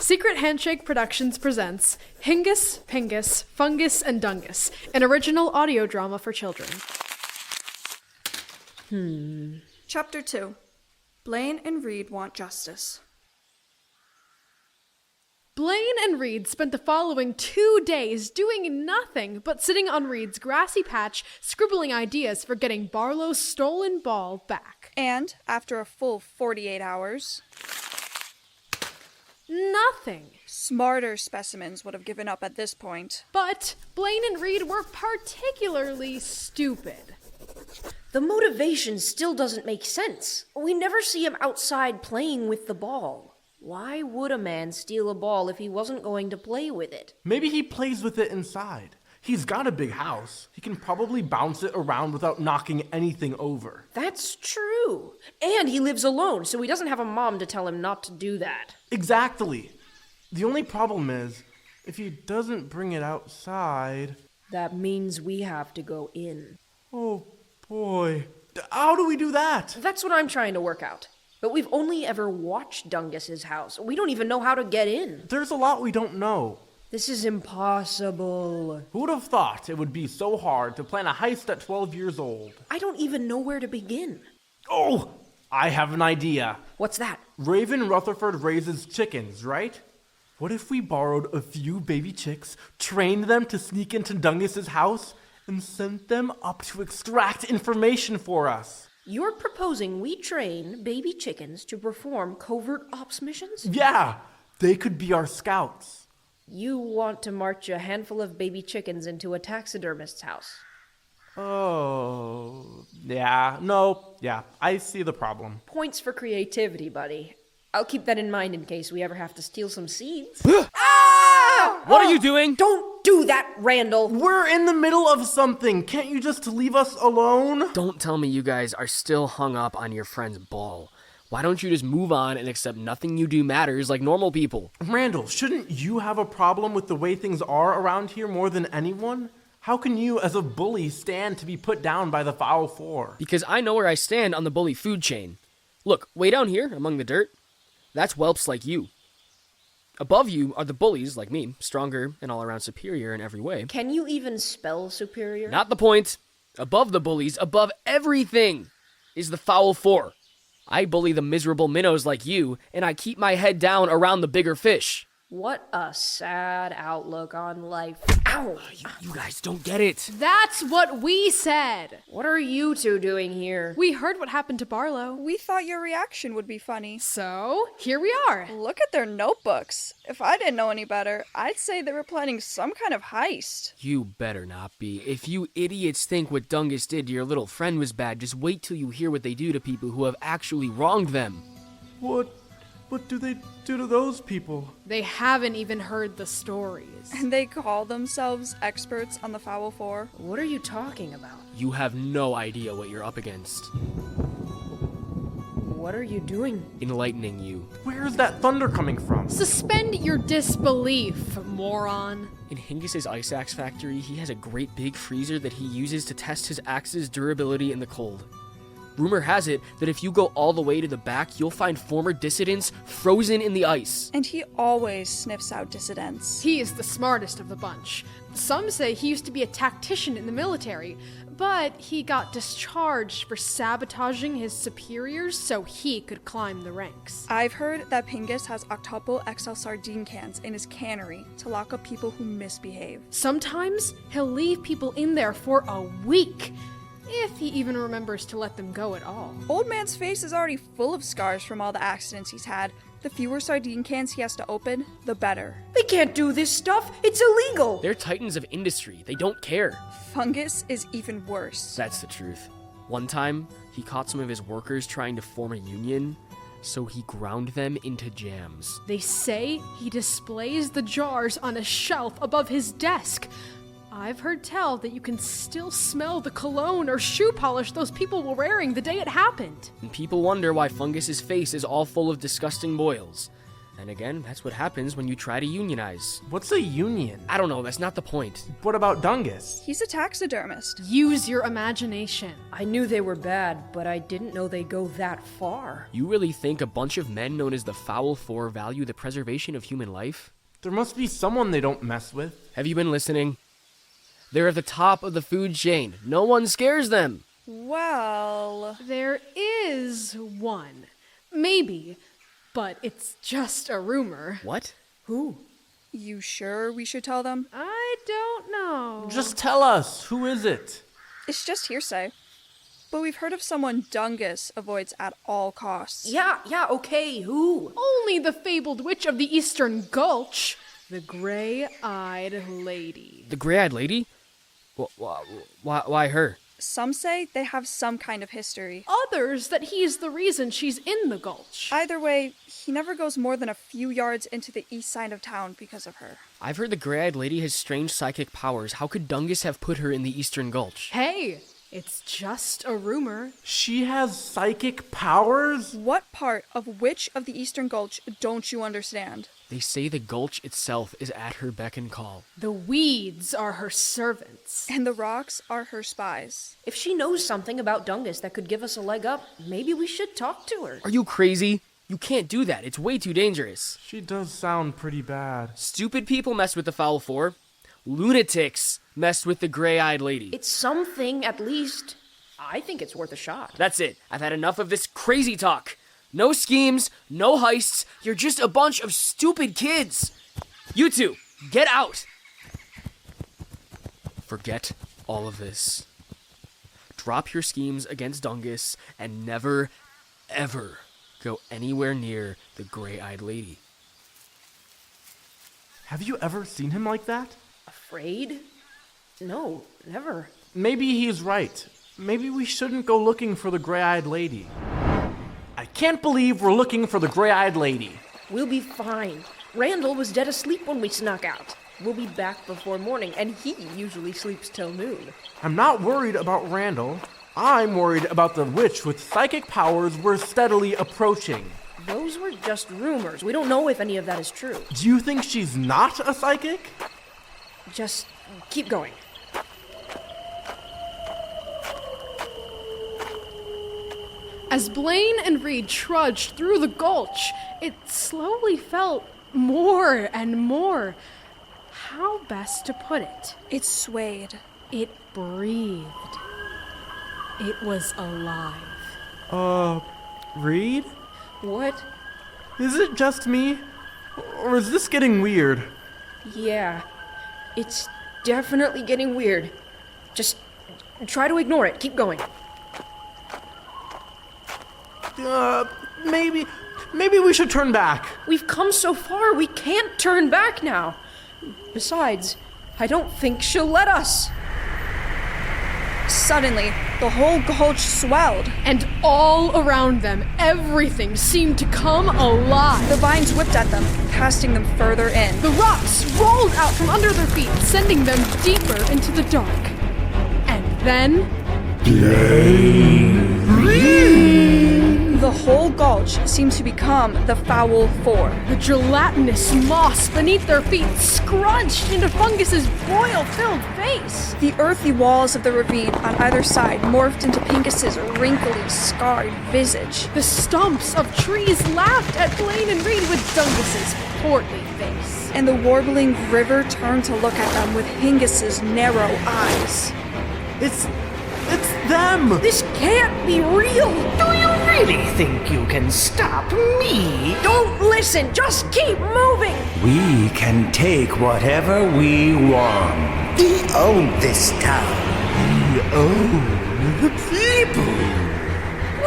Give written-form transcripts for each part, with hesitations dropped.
Secret Handshake Productions presents Hingus, Pingus, Fungus, and Dungus, an original audio drama for children. Chapter 2. Blaine and Reed Want Justice. Blaine and Reed spent the following 2 days doing nothing but sitting on Reed's grassy patch, scribbling ideas for getting Barlow's stolen ball back. And, after a full 48 hours, nothing. Smarter specimens would have given up at this point. But Blaine and Reed were particularly stupid. The motivation still doesn't make sense. We never see him outside playing with the ball. Why would a man steal a ball if he wasn't going to play with it? Maybe he plays with it inside. He's got a big house. He can probably bounce it around without knocking anything over. That's true. And he lives alone, so he doesn't have a mom to tell him not to do that. Exactly. The only problem is, if he doesn't bring it outside... That means we have to go in. Oh, boy. How do we do that? That's what I'm trying to work out. But we've only ever watched Dungus's house. We don't even know how to get in. There's a lot we don't know. This is impossible. Who would have thought it would be so hard to plan a heist at 12 years old? I don't even know where to begin. Oh, I have an idea. What's that? Raven Rutherford raises chickens, right? What if we borrowed a few baby chicks, trained them to sneak into Dungus's house, and sent them up to extract information for us? You're proposing we train baby chickens to perform covert ops missions? Yeah, they could be our scouts. You want to march a handful of baby chickens into a taxidermist's house? Oh, yeah, I see the problem. Points for creativity, buddy. I'll keep that in mind in case we ever have to steal some seeds. What are you doing? Don't do that, Randall! We're in the middle of something. Can't you just leave us alone? Don't tell me you guys are still hung up on your friend's ball. Why don't you just move on and accept nothing you do matters like normal people? Randall, shouldn't you have a problem with the way things are around here more than anyone? How can you, as a bully, stand to be put down by the foul four? Because I know where I stand on the bully food chain. Look, way down here, among the dirt, that's whelps like you. Above you are the bullies, like me, stronger and all around superior in every way. Can you even spell superior? Not the point. Above the bullies, above everything, is the foul four. I bully the miserable minnows like you, and I keep my head down around the bigger fish. What a sad outlook on life. Ow! You guys don't get it. That's what we said! What are you two doing here? We heard what happened to Barlow. We thought your reaction would be funny. So, here we are. Look at their notebooks. If I didn't know any better, I'd say they were planning some kind of heist. You better not be. If you idiots think what Dungus did to your little friend was bad, just wait till you hear what they do to people who have actually wronged them. What do they do to those people? They haven't even heard the stories. And they call themselves experts on the foul four. What are you talking about? You have no idea what you're up against. What are you doing? Enlightening you. Where's that thunder coming from? Suspend your disbelief, moron. In Hingus's ice axe factory, he has a great big freezer that he uses to test his axe's durability in the cold. Rumor has it that if you go all the way to the back, you'll find former dissidents frozen in the ice. And he always sniffs out dissidents. He is the smartest of the bunch. Some say he used to be a tactician in the military, but he got discharged for sabotaging his superiors so he could climb the ranks. I've heard that Pingus has octuple XL sardine cans in his cannery to lock up people who misbehave. Sometimes he'll leave people in there for a week, if he even remembers to let them go at all. Old man's face is already full of scars from all the accidents he's had. The fewer sardine cans he has to open, the better. They can't do this stuff. It's illegal. They're titans of industry. They don't care. Fungus is even worse. That's the truth. One time, he caught some of his workers trying to form a union, so he ground them into jams. They say he displays the jars on a shelf above his desk. I've heard tell that you can still smell the cologne or shoe polish those people were wearing the day it happened. And people wonder why Fungus's face is all full of disgusting boils. And again, that's what happens when you try to unionize. What's a union? I don't know, that's not the point. What about Dungus? He's a taxidermist. Use your imagination. I knew they were bad, but I didn't know they go that far. You really think a bunch of men known as the Foul Four value the preservation of human life? There must be someone they don't mess with. Have you been listening? They're at the top of the food chain. No one scares them. Well, There is one. Maybe. But it's just a rumor. What? Who? you sure we should tell them? I don't know. Just tell us. Who is it? It's just hearsay. But we've heard of someone Dungus avoids at all costs. Yeah, okay, who? Only the fabled witch of the Eastern Gulch, the gray-eyed lady. The gray-eyed lady? Why her? Some say they have some kind of history. Others that he's the reason she's in the gulch. Either way, he never goes more than a few yards into the east side of town because of her. I've heard the gray-eyed lady has strange psychic powers. How could Dungus have put her in the Eastern Gulch? Hey, it's just a rumor. She has psychic powers? What part of which of the Eastern Gulch don't you understand? They say the Gulch itself is at her beck and call. The weeds are her servants. And the rocks are her spies. If she knows something about Dungus that could give us a leg up, maybe we should talk to her. Are you crazy? You can't do that. It's way too dangerous. She does sound pretty bad. Stupid people mess with the Foul Four. Lunatics mess with the gray-eyed lady. It's something, at least. I think it's worth a shot. That's it. I've had enough of this crazy talk. No schemes, no heists. You're just a bunch of stupid kids. You two, get out. Forget all of this. Drop your schemes against Dungus and never, ever go anywhere near the gray-eyed lady. Have you ever seen him like that? Afraid? No, never. Maybe he's right. Maybe we shouldn't go looking for the gray-eyed lady. I can't believe we're looking for the gray-eyed lady. We'll be fine. Randall was dead asleep when we snuck out. We'll be back before morning, and he usually sleeps till noon. I'm not worried about Randall. I'm worried about the witch with psychic powers we're steadily approaching. Those were just rumors. We don't know if any of that is true. Do you think she's not a psychic? Just keep going. As Blaine and Reed trudged through the gulch, it slowly felt more and more. How best to put it? It swayed. It breathed. It was alive. Reed? What? Is it just me? Or is this getting weird? Yeah, it's definitely getting weird. Just try to ignore it. Keep going. Maybe we should turn back. We've come so far, we can't turn back now. Besides, I don't think she'll let us. Suddenly, the whole gulch swelled. And all around them, everything seemed to come alive. The vines whipped at them, casting them further in. The rocks rolled out from under their feet, sending them deeper into the dark. And then... The whole gulch seemed to become the Foul Four. The gelatinous moss beneath their feet scrunched into Fungus's boil-filled face. The earthy walls of the ravine on either side morphed into Pingus's wrinkly, scarred visage. The stumps of trees laughed at Blaine and Reed with Dungus's portly face. And the warbling river turned to look at them with Hingus's narrow eyes. It's them! This can't be real! Do you really think you can stop me? Don't listen! Just keep moving! We can take whatever we want. We own this town. We own the people!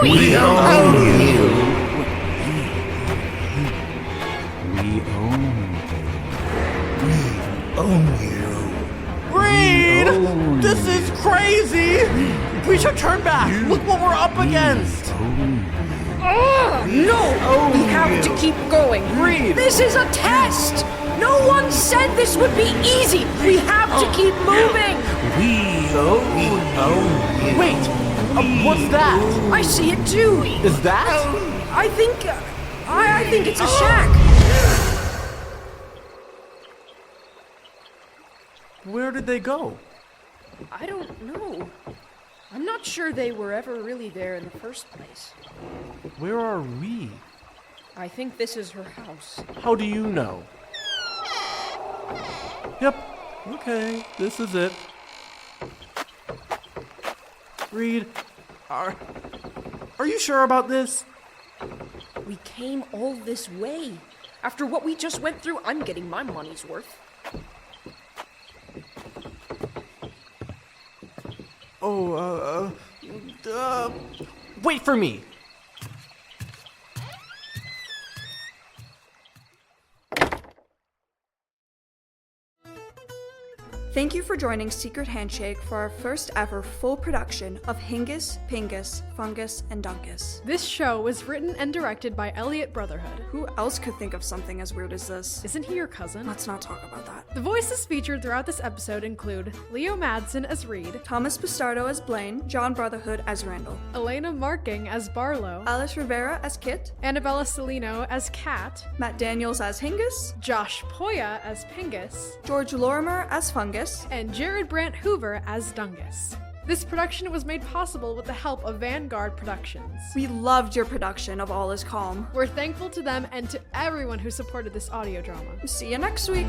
We own you. We Own you. Reed! This is crazy! We should turn back! Look what we're up against! No! We have to keep going. Reed! This is a test! No one said this would be easy! We have to keep moving! We own you. Wait! What's that? I see it too! Is that? I think I think it's a shack. Where did they go? I don't know. I'm not sure they were ever really there in the first place. Where are we? I think this is her house. How do you know? Yep. Okay, this is it. Reed, are you sure about this? We came all this way. After what we just went through, I'm getting my money's worth. Wait for me! Thank you for joining Secret Handshake for our first ever full production of Hingus, Pingus, Fungus, and Dungus. This show was written and directed by RandalMatt Brotherhood. Who else could think of something as weird as this? Isn't he your cousin? Let's not talk about that. The voices featured throughout this episode include Leo Madson as Reed, Thomas Bastardo as Blaine, John Brotherhood as Randall, Elena Marking as Barlow, Alice Rivera as Kit, Annabella Sileno as Kat, Matt Daniels as Hingus, Josh Pohja as Pingus, George Lorimer as Fungus, and Jared Brandt Hoover as Dungus. This production was made possible with the help of Vanguard Productions. We loved your production of All Is Calm. We're thankful to them and to everyone who supported this audio drama. See you next week.